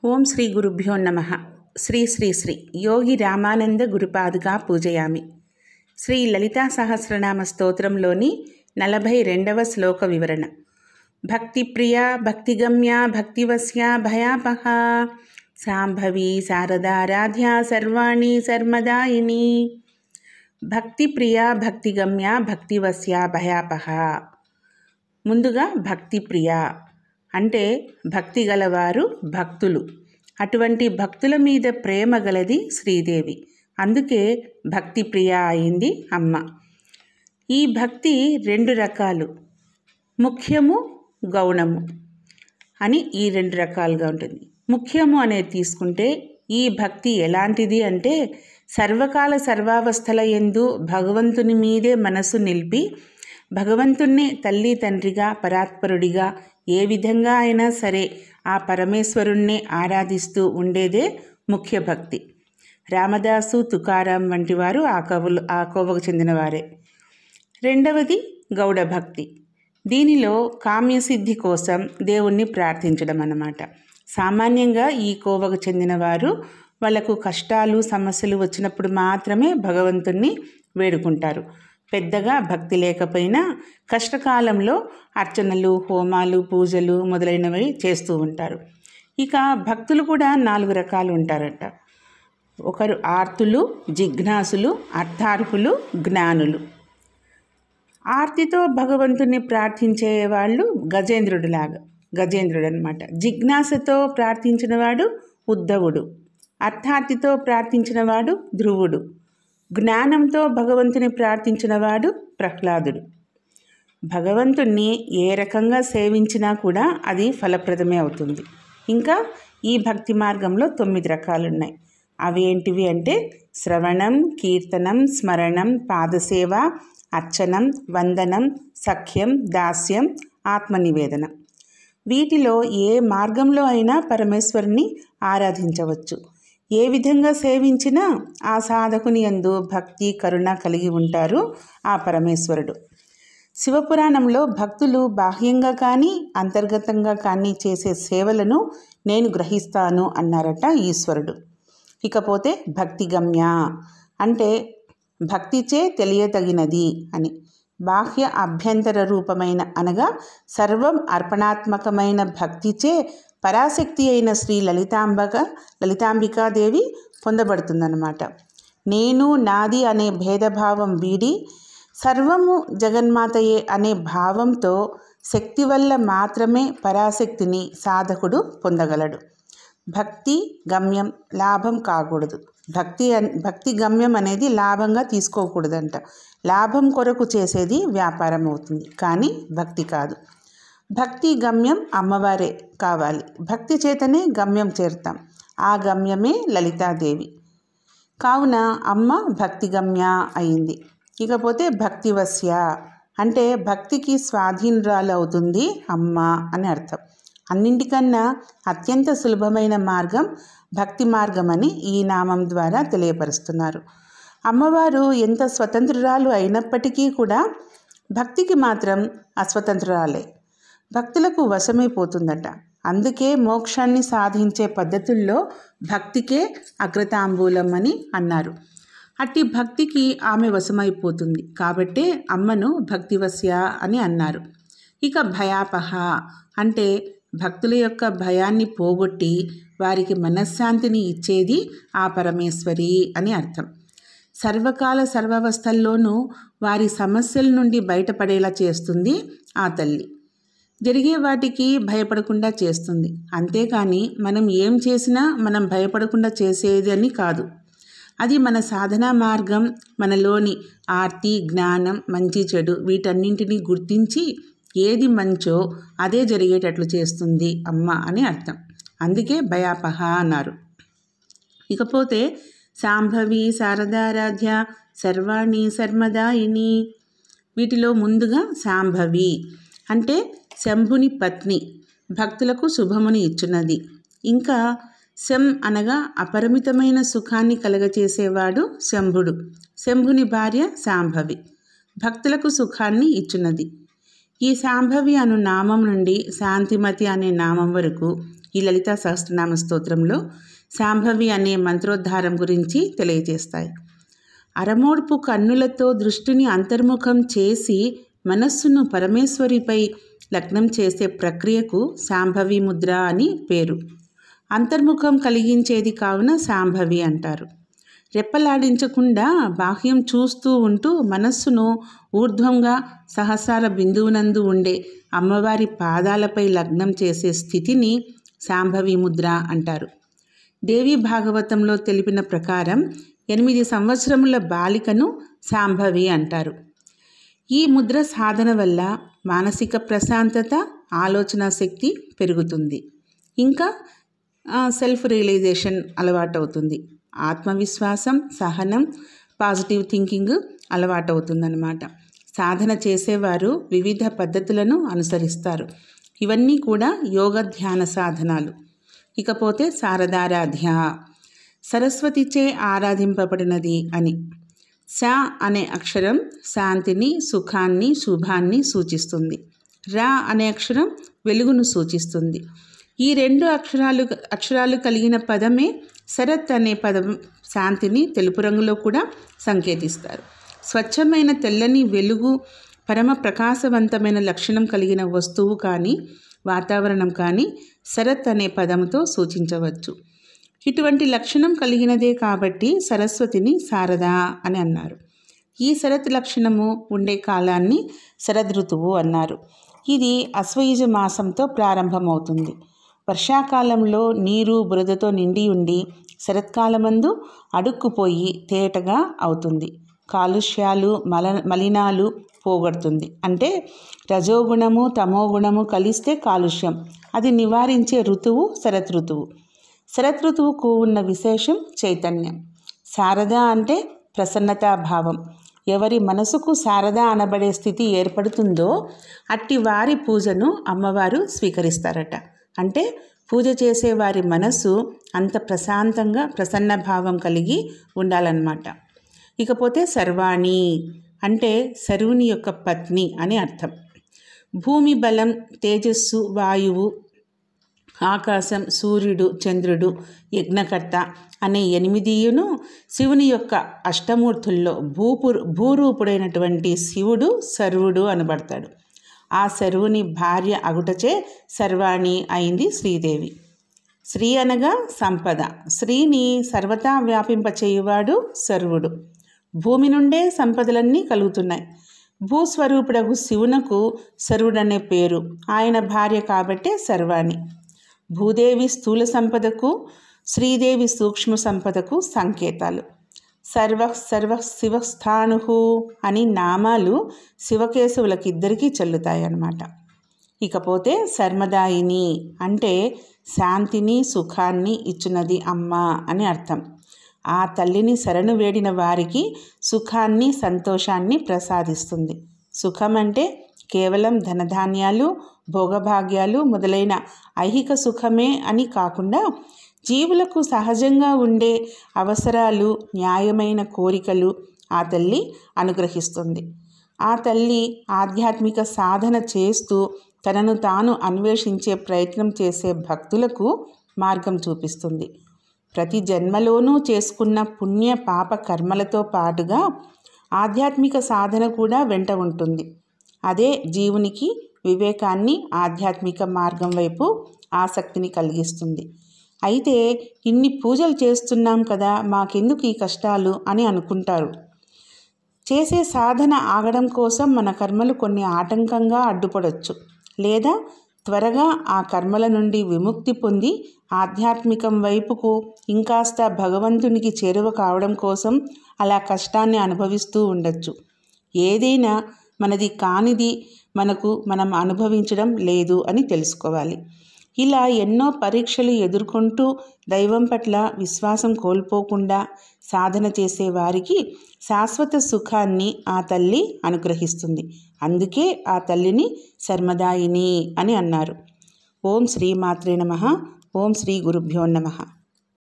ఓం శ్రీ గురుభ్యో నమః. శ్రీ శ్రీ శ్రీ యోగి రామానంద గురుపాదుగా పూజయామి. శ్రీ లలితా సహస్రనామ స్తోత్రంలోని 42వ శ్లోక వివరణ. భక్తిప్రియ భక్తిగమ్య భక్తివస్య భయాపహ సాంభవి శారదారాధ్య సర్వాణి సర్మదాయిని. భక్తిప్రియ భక్తిగమ్య భక్తివస్య భయాపహ. ముందుగా భక్తిప్రియ అంటే భక్తి గలవారు భక్తులు. అటువంటి భక్తుల మీద ప్రేమ గలది శ్రీదేవి. అందుకే భక్తి ప్రియ అయింది అమ్మ. ఈ భక్తి 2 రకాలు, ముఖ్యము గౌణము అని ఈ 2 రకాలుగా ఉంటుంది. ముఖ్యము అనేది తీసుకుంటే ఈ భక్తి ఎలాంటిది అంటే సర్వకాల సర్వావస్థల యందు భగవంతుని మీదే మనసు నిలిపి భగవంతుణ్ణి తల్లి తండ్రిగా పరాత్పరుడిగా ఏ విధంగా అయినా సరే ఆ పరమేశ్వరుణ్ణి ఆరాధిస్తూ ఉండేదే ముఖ్య భక్తి. రామదాసు తుకారాం వంటి వారు ఆ కోవకు చెందినవారే. రెండవది గౌడ భక్తి. దీనిలో కామ్యసిద్ధి కోసం దేవుణ్ణి ప్రార్థించడం అన్నమాట. సామాన్యంగా ఈ కోవకు చెందినవారు వాళ్లకు కష్టాలు సమస్యలు వచ్చినప్పుడు మాత్రమే భగవంతుణ్ణి వేడుకుంటారు. పెద్దగా భక్తి లేకపోయినా కష్టకాలంలో అర్చనలు హోమాలు పూజలు మొదలైనవి చేస్తూ ఉంటారు. ఇక భక్తులు కూడా 4 రకాలు ఉంటారట. ఒకరు ఆర్తులు, జిజ్ఞాసులు, అర్థార్హులు, జ్ఞానులు. ఆర్తితో భగవంతుని ప్రార్థించే వాళ్ళు గజేంద్రుడు అనమాట. జిజ్ఞాసతో ప్రార్థించిన వాడు ఉద్ధవుడు. అర్థార్తితో ప్రార్థించిన వాడు ధ్రువుడు. జ్ఞానంతో భగవంతుని ప్రార్థించిన వాడు ప్రహ్లాదుడు. భగవంతుణ్ణి ఏ రకంగా సేవించినా కూడా అది ఫలప్రదమే అవుతుంది. ఇంకా ఈ భక్తి మార్గంలో 9 రకాలున్నాయి. అవి ఏంటివి అంటే శ్రవణం, కీర్తనం, స్మరణం, పాదసేవ, అర్చనం, వందనం, సఖ్యం, దాస్యం, ఆత్మనివేదనం. వీటిలో ఏ మార్గంలో అయినా పరమేశ్వరుని ఆరాధించవచ్చు. ఏ విధంగా సేవించినా ఆ సాధకుని యందు భక్తి కరుణ కలిగి ఉంటారు ఆ పరమేశ్వరుడు. శివపురాణంలో భక్తులు బాహ్యంగా కానీ అంతర్గతంగా కానీ చేసే సేవలను నేను గ్రహిస్తాను అన్నారట ఈశ్వరుడు. ఇకపోతే భక్తిగమ్య అంటే భక్తిచే తెలియదగినది అని. బాహ్య అభ్యంతర రూపమైన అనగా సర్వం అర్పణాత్మకమైన భక్తిచే పరాశక్తి అయిన శ్రీ లలితాంబికాదేవి పొందబడుతుందన్నమాట. నేను నాది అనే భేదభావం వీడి సర్వము జగన్మాతయే అనే భావంతో శక్తి వల్ల మాత్రమే పరాశక్తిని సాధకుడు పొందగలడు. భక్తి గమ్యం లాభం కాకూడదు. భక్తి గమ్యం అనేది లాభంగా తీసుకోకూడదంట. లాభం కొరకు చేసేది వ్యాపారం అవుతుంది, కానీ భక్తి కాదు. భక్తి గమ్యం అమ్మవారే కావాలి. భక్తి చేతనే గమ్యం చేరుతాం. ఆ గమ్యమే లలితాదేవి. కావున అమ్మ భక్తి గమ్య అయింది. ఇకపోతే భక్తివస్య అంటే భక్తికి స్వాధీనురాలు అవుతుంది అమ్మ అని అర్థం. అన్నింటికన్నా అత్యంత సులభమైన మార్గం భక్తి మార్గం అని ఈ నామం ద్వారా తెలియపరుస్తున్నారు. అమ్మవారు ఎంత స్వతంత్రురాలు అయినప్పటికీ కూడా భక్తికి మాత్రం అస్వతంత్రురాలే. భక్తులకు వశమైపోతుందట. అందుకే మోక్షాన్ని సాధించే పద్ధతుల్లో భక్తికే అగ్రతాంబూలం అని అన్నారు. అట్టి భక్తికి ఆమె వశమైపోతుంది కాబట్టే అమ్మను భక్తివస్య అని అన్నారు. ఇక భయాపహ అంటే భక్తుల యొక్క భయాన్ని పోగొట్టి వారికి మనశ్శాంతిని ఇచ్చేది ఆ పరమేశ్వరి అని అర్థం. సర్వకాల సర్వావస్థల్లోనూ వారి సమస్యల నుండి బయటపడేలా చేస్తుంది ఆ తల్లి. జరిగే వాటికి భయపడకుండా చేస్తుంది. అంతేకాని మనం ఏం చేసినా మనం భయపడకుండా చేసేది అని కాదు. అది మన సాధనా మార్గం. మనలోని ఆర్తి జ్ఞానం మంచి చెడు వీటన్నింటినీ గుర్తించి ఏది మంచో అదే జరిగేటట్లు చేస్తుంది అమ్మ అని అర్థం. అందుకే భయాపహ అన్నారు. ఇకపోతే సాంభవి శారదారాధ్య సర్వాణి సర్మదాయిని. వీటిలో ముందుగా సాంభవి అంటే శంభుని పత్ని, భక్తులకు శుభముని ఇచ్చున్నది. ఇంకా శం అనగా అపరిమితమైన సుఖాన్ని కలగచేసేవాడు శంభుడు. శంభుని భార్య సాంభవి, భక్తులకు సుఖాన్ని ఇచ్చున్నది. ఈ సాంభవి అను నామం నుండి శాంతిమతి అనే నామం వరకు ఈ లలితా సహస్రనామ స్తోత్రంలో శాంభవి అనే మంత్రోద్ధారం గురించి తెలియజేస్తాయి. అరమోడ్పు కన్నులతో దృష్టిని అంతర్ముఖం చేసి మనస్సును పరమేశ్వరిపై లగ్నం చేసే ప్రక్రియకు శాంభవి ముద్ర అని పేరు. అంతర్ముఖం కలిగించేది కావున శాంభవి అంటారు. రెప్పలాడించకుండా బాహ్యం చూస్తూ ఉంటూ మనస్సును ఊర్ధ్వంగా సహస్రార బిందువునందు ఉండే అమ్మవారి పాదాలపై లగ్నం చేసే స్థితిని శాంభవి ముద్ర అంటారు. దేవి భాగవతంలో తెలిపిన ప్రకారం 8 సంవత్సరముల బాలికను శాంభవి అంటారు. ఈ ముద్ర సాధన వల్ల మానసిక ప్రశాంతత, ఆలోచన శక్తి పెరుగుతుంది. ఇంకా సెల్ఫ్ రియలైజేషన్ అలవాటవుతుంది. ఆత్మవిశ్వాసం, సహనం, పాజిటివ్ థింకింగ్ అలవాటవుతుందన్నమాట. సాధన చేసేవారు వివిధ పద్ధతులను అనుసరిస్తారు. ఇవన్నీ కూడా యోగ ధ్యాన సాధనాలు. ఇకపోతే శారదారాధ్య, సరస్వతిచే ఆరాధింపబడినది అని. శ అనే అక్షరం శాంతిని, సుఖాన్ని, శుభాన్ని సూచిస్తుంది. రా అనే అక్షరం వెలుగును సూచిస్తుంది. ఈ 2 అక్షరాలు కలిగిన పదమే శరత్ అనే పదం శాంతిని తెలుపు రంగులో కూడా సంకేతిస్తారు. స్వచ్ఛమైన తెల్లని వెలుగు, పరమ ప్రకాశవంతమైన లక్షణం కలిగిన వస్తువు కానీ వాతావరణం కానీ శరత్ అనే పదంతో సూచించవచ్చు. ఇటువంటి లక్షణం కలిగినదే కాబట్టి సరస్వతిని శారద అని అన్నారు. ఈ శరత్ లక్షణము ఉండే కాలాన్ని శరదృతువు అన్నారు. ఇది అశ్వయుజ మాసంతో ప్రారంభమవుతుంది. వర్షాకాలంలో నీరు బురదతో నిండి ఉండి శరత్కాలమందు అడుక్కుపోయి తేటగా అవుతుంది. కాలుష్యాలు, మలినాలు పోగొడుతుంది. అంటే రజోగుణము, తమోగుణము కలిస్తే కాలుష్యం. అది నివారించే ఋతువు శరదృతువు. శరదృతువుకు ఉన్న విశేషం చైతన్యం. శారద అంటే ప్రసన్నతాభావం. ఎవరి మనసుకు శారద అనబడే స్థితి ఏర్పడుతుందో అట్టి వారి పూజను అమ్మవారు స్వీకరిస్తారట. అంటే పూజ చేసే వారి మనసు అంత ప్రశాంతంగా ప్రసన్న భావం కలిగి ఉండాలన్నమాట. ఇకపోతే సర్వాణి అంటే సర్వుని యొక్క పత్ని అని అర్థం. భూమి, బలం, తేజస్సు, వాయువు, ఆకాశం, సూర్యుడు, చంద్రుడు, యజ్ఞకర్త అనే 8 శివుని యొక్క అష్టమూర్తుల్లో భూరూపుడైనటువంటి శివుడు సర్వుడు అనబడతాడు. ఆ సర్వుని భార్య అగుటచే సర్వాణి అయింది శ్రీదేవి. శ్రీ అనగా సంపద. శ్రీని సర్వతా వ్యాపింపచేయువాడు సర్వుడు. భూమి నుండే సంపదలన్నీ కలుగుతున్నాయి. భూస్వరూపుడగు శివునకు సర్వుడనే పేరు. ఆయన భార్య కాబట్టే సర్వాణి. భూదేవి స్థూల సంపదకు, శ్రీదేవి సూక్ష్మ సంపదకు సంకేతాలు. సర్వ శివస్థాణు అని నామాలు శివకేశవులకిద్దరికీ చెల్లుతాయన్నమాట. ఇకపోతే శర్మదాయిని అంటే శాంతిని, సుఖాన్ని ఇచ్చున్నది అమ్మ అని అర్థం. ఆ తల్లిని శరణు వేడిన వారికి సుఖాన్ని, సంతోషాన్ని ప్రసాదిస్తుంది. సుఖం అంటే కేవలం ధనధాన్యాలు, భోగభాగ్యాలు మొదలైన ఐహిక సుఖమే అని కాకుండా జీవులకు సహజంగా ఉండే అవసరాలు, న్యాయమైన కోరికలు ఆ తల్లి అనుగ్రహిస్తుంది. ఆ తల్లి ఆధ్యాత్మిక సాధన చేస్తూ తనను తాను అన్వేషించే ప్రయత్నం చేసే భక్తులకు మార్గం చూపిస్తుంది. ప్రతి జన్మలోనూ చేసుకున్న పుణ్య పాప కర్మలతో పాటుగా ఆధ్యాత్మిక సాధన కూడా వెంట ఉంటుంది. అదే జీవునికి వివేకాన్ని, ఆధ్యాత్మిక మార్గం వైపు ఆసక్తిని కలిగిస్తుంది. అయితే ఇన్ని పూజలు చేస్తున్నాం కదా, మాకెందుకు ఈ కష్టాలు అని అనుకుంటారు. చేసే సాధన ఆగడం కోసం మన కర్మలు కొన్ని ఆటంకంగా అడ్డుపడవచ్చు. లేదా త్వరగా ఆ కర్మల నుండి విముక్తి పొంది ఆధ్యాత్మికం వైపుకు ఇంకాస్త భగవంతునికి చేరువ కావడం కోసం అలా కష్టాన్ని అనుభవిస్తూ ఉండొచ్చు. ఏదైనా మనది కానిది మనం అనుభవించడం లేదు అని తెలుసుకోవాలి. ఇలా ఎన్నో పరీక్షలు ఎదుర్కొంటూ దైవం పట్ల విశ్వాసం కోల్పోకుండా సాధన చేసే వారికి శాశ్వత సుఖాన్ని ఆ తల్లి అనుగ్రహిస్తుంది. అందుకే ఆ తల్లిని శర్మదాయిని అని అన్నారు. ఓం శ్రీ మాత్రే నమః. ఓం శ్రీ గురుభ్యో నమః.